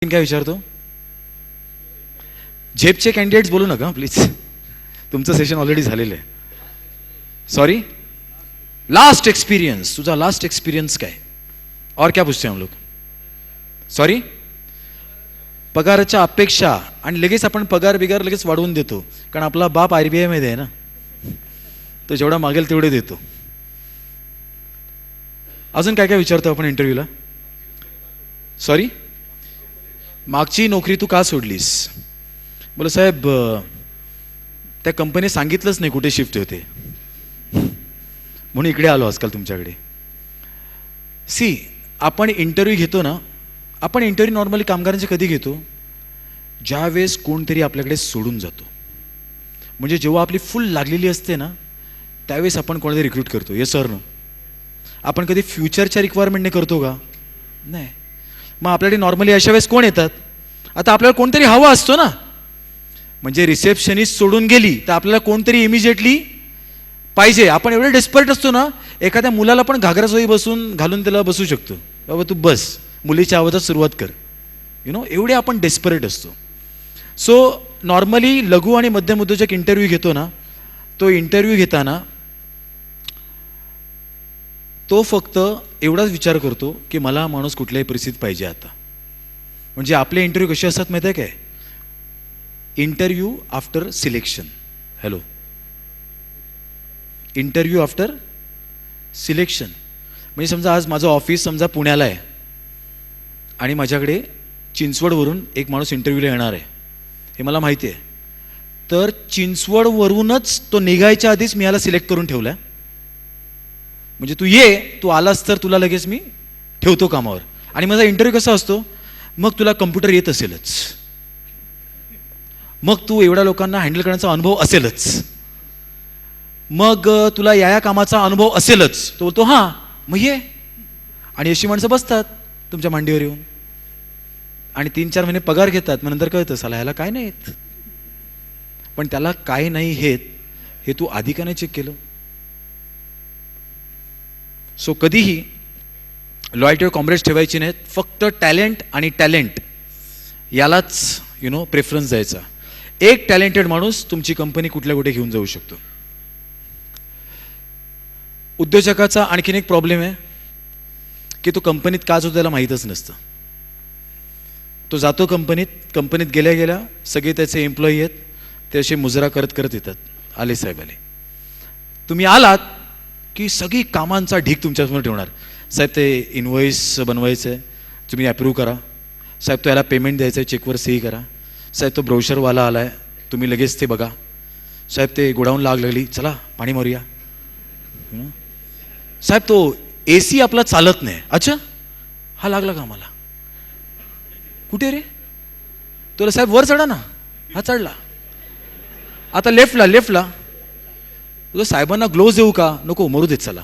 काय विचारतो? झेपचे कॅन्डिडेट्स बोलू नका प्लीज, तुमचं सेशन ऑलरेडी झालेलं आहे. सॉरी, लास्ट एक्सपीरियंस, तुझा लास्ट एक्सपीरियंस काय? और क्या पूछते हैं हम लोग? सॉरी, पगाराच्या अपेक्षा. आणि लगेच आपण पगार बिगार लगेच वाढवून देतो, कारण आपला बाप RBI मध्ये आहे ना, तो जेवढा मागेल तेवढे देतो. अजून काय काय विचारतो आपण इंटरव्ह्यूला? सॉरी, मागची नोकरी तू का सोडलीस? बोला साहेब, त्या कंपनी सांगितलंच नाही कुठे शिफ्ट होते, म्हणून इकडे आलो आजकाल तुमच्याकडे. सी, आपण इंटरव्ह्यू घेतो ना, आपण इंटरव्ह्यू नॉर्मली कामगारांचे कधी घेतो? ज्यावेळेस कोणतरी आपल्याकडे सोडून जातो. म्हणजे जेव्हा आपली फुल लागलेली असते ना, त्यावेळेस आपण कोणाला रिक्रूट करतो. Yes sir no? आपण कधी फ्युचरच्या रिक्वायरमेंटने करतो का? नाही. मग आपल्याकडे नॉर्मली अशा वेळेस कोण येतात? आता आपल्याला कोणतरी हवा असतो ना. म्हणजे रिसेप्शनिस्ट सोडून गेली तर आपल्याला कोणतरी इमिजिएटली पाहिजे. आपण एवढे डेस्परेट असतो ना, एखाद्या मुलाला पण घागराचोळी बसून घालून त्याला बसू शकतो, बाबा तू बस, मुलीच्या आवाजात सुरुवात कर. एवढे आपण डेस्परेट असतो. सो नॉर्मली लघु आणि मध्यम उद्योजक इंटरव्ह्यू घेतो ना, तो इंटरव्ह्यू घेताना तो फक्त एवढाच विचार करतो की मला माणूस कुठल्याही परिस्थितीत पाहिजे आता. म्हणजे आपले इंटरव्ह्यू कसे असतात माहिती आहे काय? Interview after selection. Hello, interview after selection. म्हणजे समजा आज माझं ऑफिस समजा पुण्याला आहे आणि माझ्याकडे चिंचवडवरून एक माणूस इंटरव्ह्यूला येणार आहे, हे मला माहिती आहे. तर चिंचवडवरूनच तो निघायच्या आधीच मी याला सिलेक्ट करून ठेवला. म्हणजे तू ये, तू आलास तर तुला लगेच मी ठेवतो कामावर. आणि माझा इंटरव्ह्यू कसा असतो? मग तुला कम्प्युटर येत असेलच, मग तू एवढ्या लोकांना हँडल करण्याचा अनुभव असेलच, मग तुला या कामाचा अनुभव असेलच. तो बोलतो हां मग ये. आणि अशी माणसं बसतात तुमच्या मांडीवर येऊन आणि 3-4 महिने पगार घेतात. मग नंतर कळतं साला ह्याला काय नाही येत. पण त्याला काय नाही येत हे तू आधी का नाही चेक केलं? सो कधीही लॉयल्टी ऑफ कॉम्रेड्स ठेवायची नाहीत. फक्त टॅलेंट आणि टॅलेंट यालाच प्रेफरन्स द्यायचा. एक टॅलेंटेड माणूस तुमची कंपनी कुठल्या कुठे घेऊन जाऊ शकतो. उद्योजकाचा आणखीन एक प्रॉब्लेम आहे की तो कंपनीत का जातो त्याला माहीतच नसतं. तो जातो कंपनीत गेल्या गेल्या सगळे त्याचे एम्प्लॉई आहेत, ते असे मुजरा करत करत येतात, आले साहेब आले. तुम्ही आलात की सगळी कामांचा ढीक तुमच्यासमोर ठेवणार. साहेब ते इनव्हॉइस बनवायचं आहे, तुम्ही अप्रूव्ह करा. साहेब तो याला पेमेंट द्यायचं आहे, चेकवर सही करा. साहेब तो ब्रोशरवाला आला आहे, तुम्ही लगेच ते बघा. साहेब ते गोडाऊनला आग लागली, चला पाणी मारूया. साहेब तो AC आपला चालत नाही, अच्छा हा लागला का मला? कुठे रे? तुला साहेब वर चढा ना. हा चढला. आता लेफ्टला. तुझं साहेबांना ग्लोव्ज देऊ का? नको, मरू देत चला.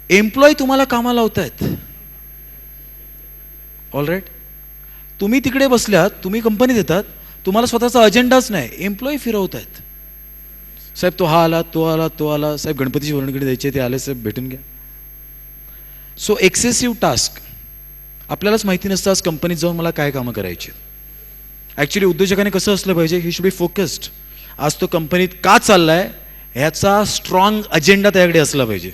एम्प्लॉय तुम्हाला कामाला लावतायत. ऑलराईट, तुम्ही तिकडे बसल्यात, तुम्ही कंपनीत येतात, तुम्हाला स्वतःचा अजेंडाच नाही, एम्प्लॉई फिरवत आहेत. साहेब तो हा आला, तो आला. साहेब गणपतीची वर्णगिरी द्यायची, ते आले, साहेब भेटून घ्या. So excessive task. आपल्यालाच माहिती नसतं आज कंपनीत जाऊन मला काय कामं करायची. ॲक्च्युली उद्योजकाने कसं असलं पाहिजे? He should be focused. आज तो कंपनीत का चाललाय ह्याचा स्ट्रॉंग अजेंडा त्याकडे असला पाहिजे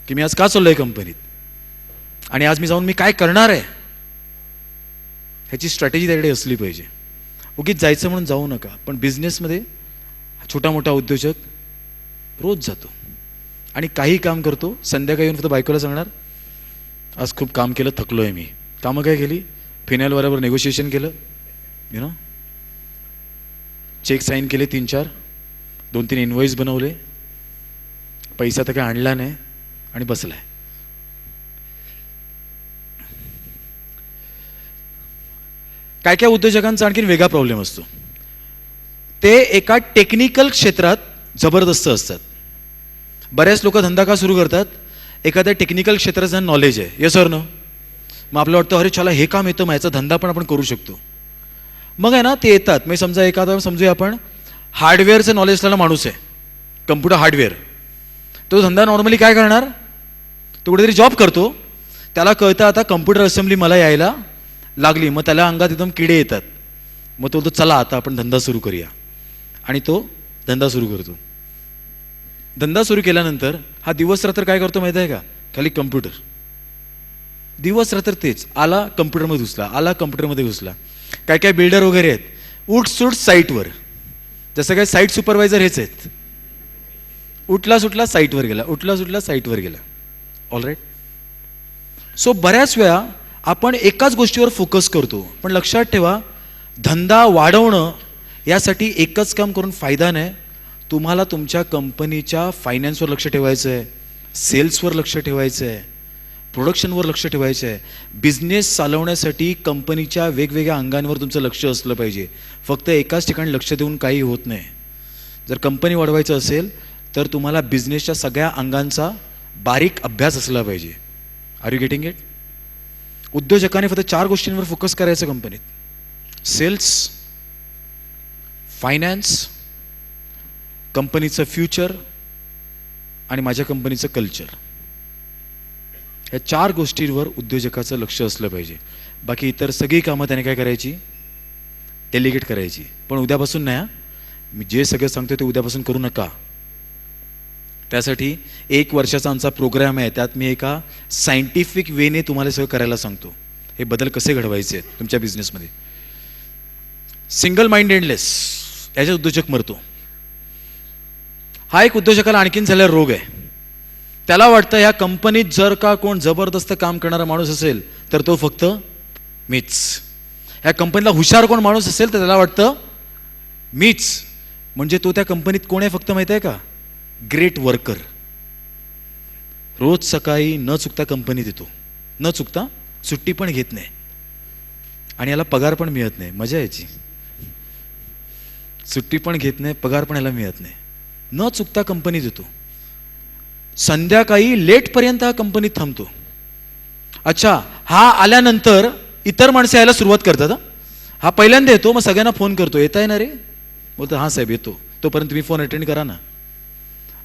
की मी आज का चाललोय कंपनीत आणि आज मी जाऊन मी काय करणार आहे, ह्याची स्ट्रॅटेजी त्याकडे असली पाहिजे. उगीच जायचं म्हणून जाऊ नका. पण बिझनेसमध्ये छोटा मोठा उद्योजक रोज जातो आणि काही काम करतो, संध्याकाळी येऊन फक्त बायकोला सांगणार आज खूप काम केलं, थकलोय मी. कामं काय केली? फिनाईल बरोबर नेगोशिएशन केलं, चेक साईन केले 3-4, 2-3 इनव्हॉइस बनवले, पैसा तर काय आणला नाही आणि बसलाय. काय काय उद्योजकांचा आणखीन वेगळा प्रॉब्लेम असतो. ते एका टेक्निकल क्षेत्रात जबरदस्त असतात. बऱ्याच लोक धंदा का सुरू करतात? एखाद्या टेक्निकल क्षेत्राचं नॉलेज आहे. Yes sir no? मग आपलं वाटतं अरे चला हे काम येतं, मग याचा धंदा पण आपण करू शकतो. मग आहे ना, ते येतात. मग समजा एखादा समजूया आपण हार्डवेअरचं नॉलेज असलेला माणूस आहे, कम्प्युटर हार्डवेअर. तो धंदा नॉर्मली काय करणार? तो कुठेतरी जॉब करतो, त्याला कळतं आता कम्प्युटर असेंब्ली मला यायला लागली, मग त्याला अंगात एकदम किडे येतात. मग तो चला आता आपण धंदा सुरू करूया, आणि तो धंदा सुरू करतो. धंदा सुरू केल्यानंतर हा दिवस रात्र काय करतो माहिती आहे का? खाली कम्प्युटर, दिवस रात्र तेच. आला कम्प्युटरमध्ये घुसला, आला कम्प्युटरमध्ये घुसला. काय काय बिल्डर वगैरे आहेत, उठसूट साईटवर, जसं काय साईट सुपरवायझर हेच आहेत. उठला सुटला साईटवर गेला, उठला सुटला साईटवर गेला. ऑलराईट. सो बऱ्याच वेळा आपण एकाच गोष्टीवर फोकस करतो, पण लक्षात ठेवा, धंदा वाढवणं यासाठी एकच काम करून फायदा नाही. तुम्हाला तुमच्या कंपनीच्या फायनान्सवर लक्ष ठेवायचं आहे, सेल्सवर लक्ष ठेवायचं आहे, प्रोडक्शनवर लक्ष ठेवायचं आहे. बिझनेस चालवण्यासाठी कंपनीच्या वेगवेगळ्या अंगांवर तुमचं लक्ष असलं पाहिजे. फक्त एकाच ठिकाणी लक्ष देऊन काही होत नाही. जर कंपनी वाढवायचं असेल तर तुम्हाला बिझनेसच्या सगळ्या अंगांचा बारीक अभ्यास असला पाहिजे. Are you getting it? उद्योजकाने फक्त 4 गोष्टींवर फोकस करायचं कंपनीत: सेल्स, फायनान्स, कंपनीचं फ्युचर आणि माझ्या कंपनीचं कल्चर. या 4 गोष्टींवर उद्योजकाचं लक्ष असलं पाहिजे. बाकी इतर सगळी कामं त्याने काय करायची? डेलिगेट करायची. पण उद्यापासून नाही, मी जे सगळं सांगतो ते उद्यापासून करू नका. त्यासाठी 1 वर्षाचा आमचा प्रोग्राम आहे, त्यात मी एका सायंटिफिक वेने तुम्हाला सगळं करायला सांगतो. हे बदल कसे घडवायचे आहेत तुमच्या बिझनेसमध्ये. सिंगल माइंडेडनेस याच्यात उद्योजक मरतो. हा एक उद्योजकाला आणखीन झालेला रोग आहे. त्याला वाटतं ह्या कंपनीत जर का कोण जबरदस्त काम करणारा माणूस असेल तर तो फक्त मीच. ह्या कंपनीला हुशार कोण माणूस असेल तर त्याला वाटतं मीच. म्हणजे तो त्या कंपनीत कोण आहे फक्त माहिती आहे का? Great worker. रोज सकाळी न चुकता कंपनीत येतो, न चुकता, सुट्टी पण घेत नाही, आणि याला पगार पण मिळत नाही. मजा यायची. सुट्टी पण घेत नाही, पगार पण याला मिळत नाही, न चुकता कंपनीत येतो. संध्याकाळी लेटपर्यंत हा कंपनीत थांबतो. अच्छा, हा आल्यानंतर इतर माणसं यायला सुरुवात करतात. हा पहिल्यांदा येतो, मग सगळ्यांना फोन करतो, येता येणार रे? बोलतो हां साहेब येतो. तोपर्यंत तुम्ही फोन अटेंड करा ना.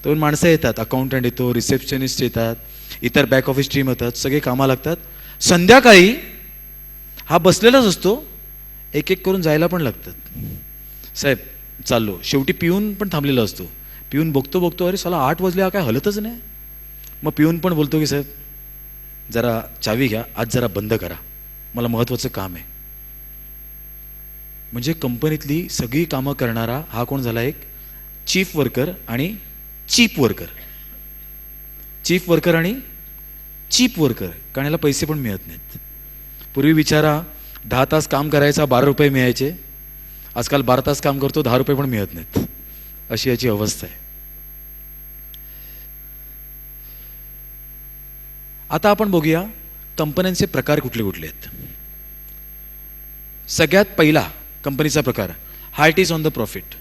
तर माणसं येतात, अकाउंटंट येतो, रिसेप्शनिस्ट येतात, इतर बॅक ऑफिस टीम येतात, सगळे कामाला लागतात. संध्याकाळी हा बसलेलाच असतो, एक एक करून जायला पण लागतात. साहेब चाललो. शेवटी पिऊन पण थांबलेला असतो. पिऊन बघतो, अरे साला 8 वाजले, हा काय हलतच नाही. मग पिऊन पण बोलतो की साहेब जरा चावी घ्या, आज जरा बंद करा, मला महत्त्वाचं काम आहे. म्हणजे कंपनीतली सगळी कामं करणारा हा कोण झाला? एक चीफ वर्कर आणि चीप वर्कर. चीफ वर्कर आणि चीप वर्कर, कारण याला पैसे पण मिळत नाहीत. पूर्वी बिचारा 10 तास काम करायचा, 12 रुपये मिळायचे. आजकाल 12 तास काम करतो, 10 रुपये पण मिळत नाहीत. अशी याची अवस्था आहे. आता आपण बघूया कंपन्यांचे प्रकार कुठले कुठले आहेत. सगळ्यात पहिला कंपनीचा प्रकार, heart is on the profit.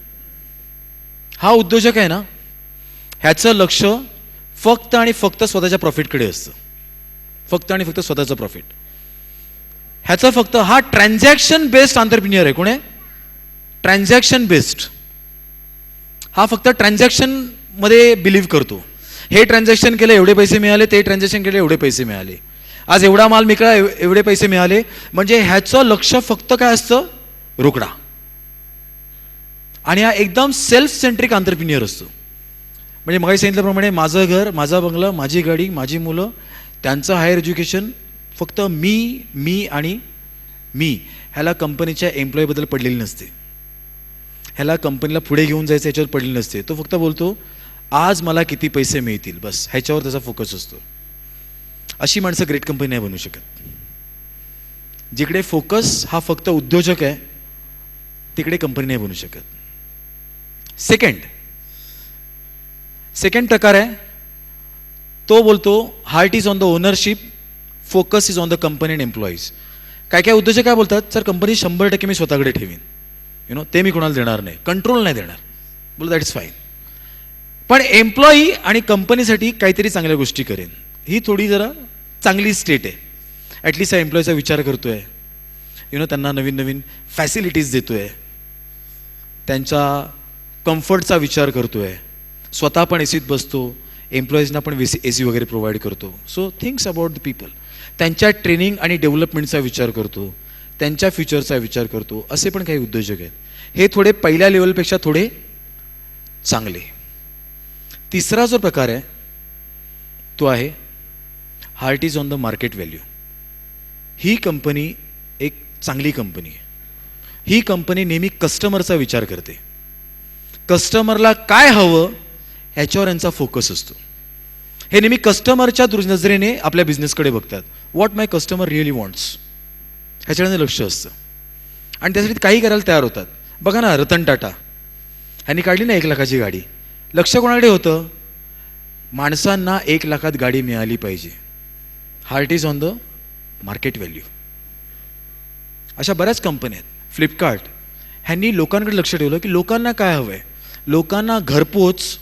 हा उद्योजक आहे ना, ह्याचं लक्ष फक्त आणि फक्त स्वतःच्या प्रॉफिटकडे असतं. फक्त आणि फक्त स्वतःचं प्रॉफिट. ह्याचं फक्त, हा ट्रान्झॅक्शन बेस्ड एंटरप्रेन्युअर आहे. कोण आहे? Transaction based. हा फक्त ट्रान्झॅक्शन मध्ये बिलीव्ह करतो. हे ट्रान्झॅक्शन केलं एवढे पैसे मिळाले, ते ट्रान्झॅक्शन केले एवढे पैसे मिळाले, आज एवढा माल विकला एवढे पैसे मिळाले. म्हणजे ह्याचं लक्ष फक्त काय असतं? रोकडा. आणि हा एकदम सेल्फ सेंट्रिक एंटरप्रेन्युअर असतो. म्हणजे मगाशी सांगितल्याप्रमाणे माझं घर, माझा बंगला, माझी गाडी, माझी मुलं, त्यांचं हायर एज्युकेशन, फक्त मी आणि मी. ह्याला कंपनीच्या एम्प्लॉईबद्दल पडलेली नसते, ह्याला कंपनीला पुढे घेऊन जायचं ह्याच्यावर पडलेली नसते. तो फक्त बोलतो आज मला किती पैसे मिळतील, बस ह्याच्यावर त्याचा फोकस असतो. अशी माणसं ग्रेट कंपनी नाही बनवू शकत. जिकडे फोकस हा फक्त उद्योजक आहे तिकडे कंपनी नाही बनवू शकत. सेकंड प्रकार आहे, तो बोलतो heart is on the ownership, focus is on the company and employees. काय काय उद्योजक काय बोलतात, सर कंपनी 100% मी स्वतःकडे ठेवीन, ते मी कोणाला देणार नाही, कंट्रोल नाही देणार. बोल दॅट इज फाईन, पण एम्प्लॉई आणि कंपनीसाठी काहीतरी चांगल्या गोष्टी करेन. ही थोडी जरा चांगली स्टेट आहे. ॲटलिस्ट या एम्प्लॉईचा विचार करतोय, त्यांना नवीन नवीन फॅसिलिटीज देतोय, त्यांच्या कम्फर्टचा विचार करतोय, स्वतः पण एसीत बसतो, एम्प्लॉईजना पण एसी वगैरे प्रोव्हाइड करतो. So thinks about the people. त्यांच्या ट्रेनिंग आणि डेव्हलपमेंटचा विचार करतो, त्यांच्या फ्युचरचा विचार करतो, असे पण काही उद्योजक आहेत. हे थोडे पहिल्या लेवलपेक्षा थोडे चांगले. तिसरा जो प्रकार आहे तो आहे heart is on the market value. He company एक चांगली कंपनी आहे. ही कंपनी नेहमी कस्टमरचा विचार करते. कस्टमरला काय हवं ह्याच्यावर यांचा फोकस असतो. हे नेहमी कस्टमरच्या नजरेने आपल्या बिझनेसकडे बघतात. What my customer really wants ह्याच्याकडे लक्ष असतं आणि त्यासाठी काही करायला तयार होतात. बघा ना, रतन टाटा ह्यांनी काढली ना 1 लाखाची गाडी. लक्ष कोणाकडे होतं? माणसांना 1 लाखात गाडी मिळाली पाहिजे. Heart is on the market value. अशा बऱ्याच कंपन्या आहेत. फ्लिपकार्ट ह्यांनी लोकांकडे लक्ष ठेवलं की लोकांना काय हवं आहे. लोकांना घरपोच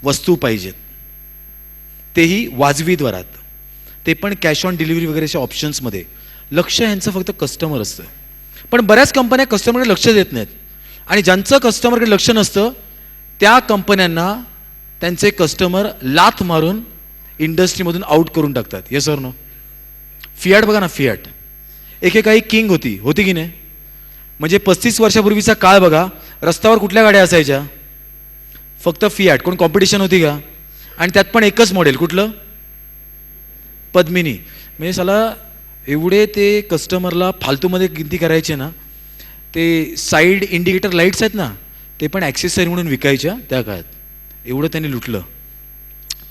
वस्तू पाहिजेत, तेही वाजवी दरात, ते पण कॅश ऑन डिलिव्हरी वगैरे अशा ऑप्शन्समध्ये. लक्ष ह्यांचं फक्त कस्टमर असतं. पण बऱ्याच कंपन्या कस्टमरकडे लक्ष देत नाहीत आणि ज्यांचं कस्टमरकडे लक्ष नसतं त्या कंपन्यांना त्यांचे कस्टमर लाथ मारून इंडस्ट्रीमधून आउट करून टाकतात. Yes or no? फियाट बघा ना, फियाट एकेकाळी किंग होती की नाही? म्हणजे 35 वर्षापूर्वीचा काळ बघा. रस्त्यावर कुठल्या गाड्या असायच्या? फक्त फियाट. कोण कॉम्पिटिशन होती का? आणि त्यात पण एकच मॉडेल, कुठलं? पद्मिनी. म्हणजे साला एवढे ते कस्टमरला फालतूमध्ये किमती करायचे ना. ते साईड इंडिकेटर लाईट्स आहेत ना, ते पण ॲक्सेसरी म्हणून विकायच्या त्या काळात. एवढं त्यांनी लुटलं.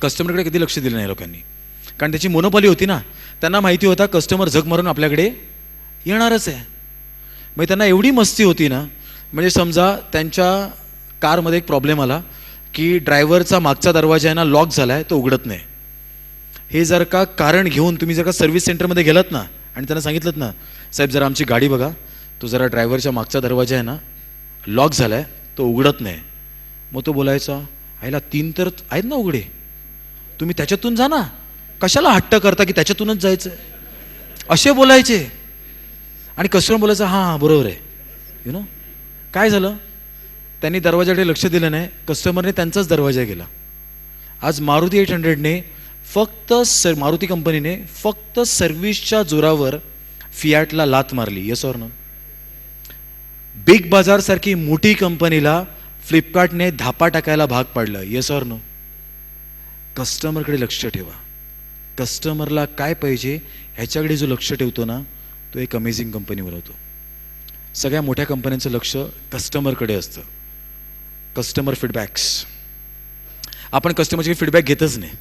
कस्टमरकडे कधी लक्ष दिलं नाही लोकांनी, कारण त्याची मोनोपॉली होती ना. त्यांना माहिती होता कस्टमर झक मारून आपल्याकडे येणारच आहे. म्हणजे त्यांना एवढी मस्ती होती ना, म्हणजे समजा त्यांच्या कारमध्ये एक प्रॉब्लेम आला की ड्रायव्हरचा मागचा दरवाजा आहे ना लॉक झाला आहे, तो उघडत नाही. हे जर का कारण घेऊन तुम्ही जर का सर्व्हिस सेंटरमध्ये गेलात ना आणि त्यांना सांगितलं ना, साहेब जरा आमची गाडी बघा, तो जरा ड्रायव्हरच्या मागचा दरवाजा आहे ना लॉक झाला आहे, तो उघडत नाही. मग तो बोलायचा, आईला 3 तर आहेत ना उघडे, तुम्ही त्याच्यातून जा ना, कशाला हट्ट करता की त्याच्यातूनच जायचं, असे बोलायचे. आणि कस्टमर बोलायचं हां बरोबर आहे. काय झालं? त्यांनी दरवाजाकडे लक्ष दिलं नाही, कस्टमरने त्यांचाच दरवाजा गेला. आज मारुती 800ने फक्त मारुती कंपनीने फक्त सर्व्हिसच्या जोरावर फियाटला लात मारली. Yes or no? बिग बाजार सारखी मोठी कंपनीला फ्लिपकार्टने धापा टाकायला भाग पाडलं. Yes or no? कस्टमरकडे लक्ष ठेवा. कस्टमरला काय पाहिजे ह्याच्याकडे जो लक्ष ठेवतो ना, तो एक अमेझिंग कंपनी बनवतो. सगळ्या मोठ्या कंपन्यांचं लक्ष कस्टमरकडे असतं. Customer feedbacks. आपण कस्टमरचे फीडबॅक घेतच नाही.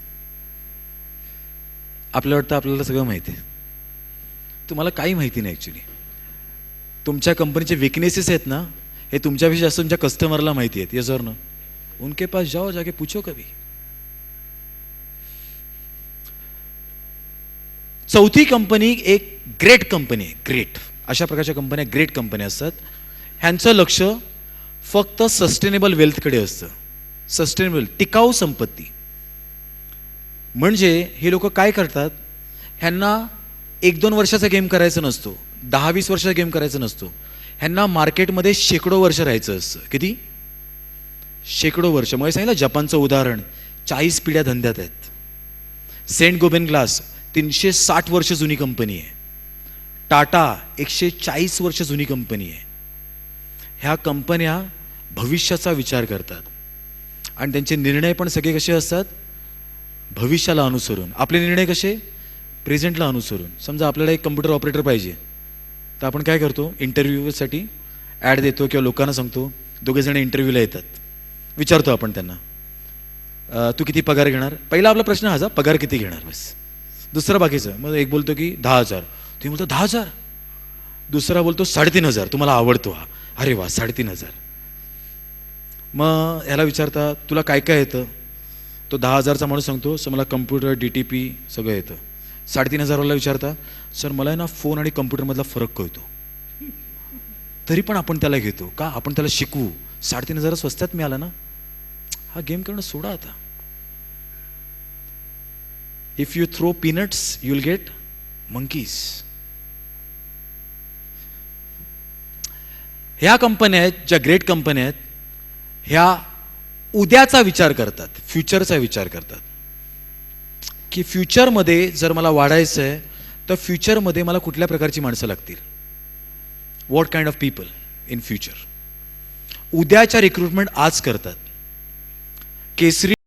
आपल्याला वाटतं आपल्याला सगळं माहिती आहे. तुम्हाला काही माहिती नाही ॲक्च्युली. तुमच्या कंपनीचे विकनेसेस आहेत ना, हे तुमच्यापेक्षा जास्त तुमच्या कस्टमरला माहिती आहेत. Yes or no? उनके पास जाओ, जाके पूछो कभी. चौथी कंपनी एक ग्रेट कंपनी आहे. ग्रेट अशा प्रकारच्या कंपन्या ग्रेट कंपन्या असतात. ह्यांचं लक्ष फक्त सस्टेनेबल वेल्थकडे असतं. सस्टेनेबल, टिकाऊ संपत्ती. म्हणजे हे लोक काय करतात, ह्यांना 1-2 वर्षाचा गेम करायचा नसतो, 10-20 वर्षाचा गेम करायचा नसतो. ह्यांना मार्केटमध्ये शेकडो वर्ष राहायचं असतं. किती? शेकडो वर्ष. मग सांगितलं जपानचं उदाहरण, 40 पिढ्या धंद्यात आहेत. सेंट गोबेन ग्लास 360 वर्ष जुनी कंपनी आहे. टाटा 140 वर्ष जुनी कंपनी आहे. ह्या कंपन्या भविष्याचा विचार करतात आणि त्यांचे निर्णय पण सगळे कसे असतात? भविष्याला अनुसरून. आपले निर्णय कसे? प्रेझेंटला अनुसरून. समजा आपल्याला एक कम्प्युटर ऑपरेटर पाहिजे, तर आपण काय करतो? इंटरव्ह्यूसाठी ॲड देतो किंवा लोकांना सांगतो. दोघेजण इंटरव्ह्यूला येतात, विचारतो आपण त्यांना तू किती पगार घेणार? पहिला आपला प्रश्न हा, पगार किती घेणार, बस. दुसरा बाकीचं. मग एक बोलतो की 10,000. तुम्ही बोलतो 10,000. दुसरा बोलतो 3,500. तुम्हाला आवडतो हा. अरे वा, 3,500. मग ह्याला विचारता तुला काय काय येतं? तो 10,000चा माणूस सांगतो, सर मला कम्प्युटर DTP सगळं येतं. 3,500वाला विचारता, सर मला ना फोन आणि कम्प्युटरमधला फरक कळतो. तरी पण आपण त्याला घेतो का? आपण त्याला शिकवू. 3,500 स्वस्तात मिळाला ना. हा गेम करणं सोडा आता. If you throw peanuts you will get monkeys. ह्या कंपन्या आहेत ज्या ग्रेट कंपन्या आहेत, ह्या उद्याचा विचार करतात, फ्युचरचा विचार करतात. की फ्युचरमध्ये जर मला वाढायचं आहे तर फ्युचरमध्ये मला कुठल्या प्रकारची माणसं लागतील, what kind of people in future. उद्याच्या रिक्रुटमेंट आज करतात. केसरी